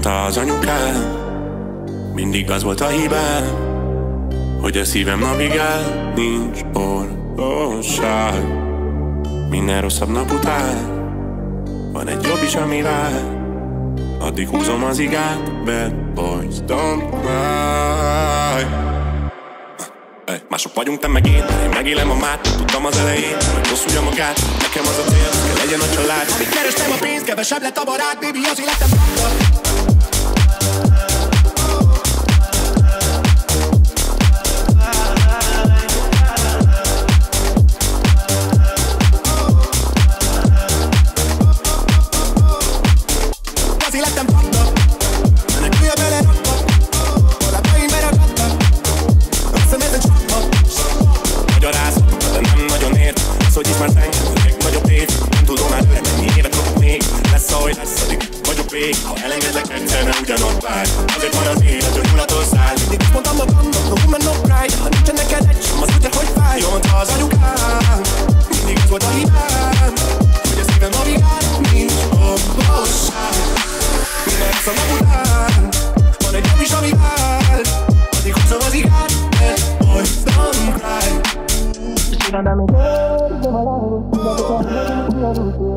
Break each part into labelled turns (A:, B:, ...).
A: mondta az anyukám, mindig az volt a hibám, hogy a szívem navigál, nincs orvosság. Minden rosszabb nap után van egy jobb is, ami vár. Addig húzom az igát, bad boys don't cry. Mások vagyunk, te meg én megélem a mát. Tudtam az elején, hogy rosszulja magát. Nekem az a cél, kell legyen a család. Amíg kerestem a pénzt, kevesebb lett a barát. Baby, az életem rakta. Ha elengedlek egyszer, ne ugyanott vár. Azért van az élet, hogy mulatól száll. Mindig azt mondtam magamnak, no woman, no cry. Ha nincsen neked egy sem, az tudja, hogy fáj. Jól mondta az anyukám, mindig az volt a hibám, hogy a szívem navigál, nincs orvosság. Minden rossz a nap után van egy jobb is, ami vár. Addig húzom az igát, bad boys don't cry. Szívem, mint érzem a lányos, tudjátok, hogy kiadultél.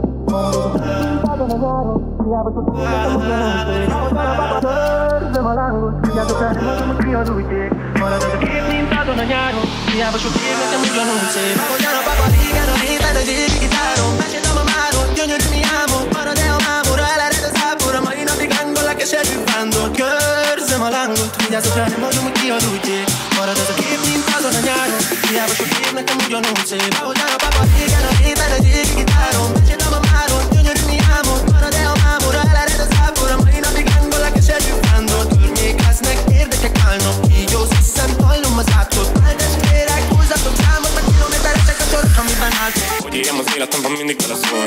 A: Törzsem a lángot, tudjátok el, nem mondom, hogy kiadulték. Marad az a kép, mint adon a nyáron. Hiába sok év, nekem ugyanúgy szép. Ahogyan a papa régen, a héten egy évi gitáron. Meséltem a máron, gyönyörű mi álmod. Marad-e a mámora, elered az ápora. Mai napig lángol a keserű vándor. Körzem a lángot, tudjátok el, nem mondom, hogy kiadulték. Marad az a kép, mint adon a nyáron. Hiába sok év, nekem ugyanúgy szép. Ahogyan a papa régen, a héten egy évi gitáron. Meséltem a máron, gyönyörű mi álmod. Marad-e a mámora, elered az ápora. Mai napig lángol a keserű vándor. Környékeznek, érdekek állnak. Kígyóz, hiszen hallom az átkot. Váltás kérek, húzzatok számot, a kilométeresek a sor, amiben álltok. Hogy éljem az életemben mindig beleszól.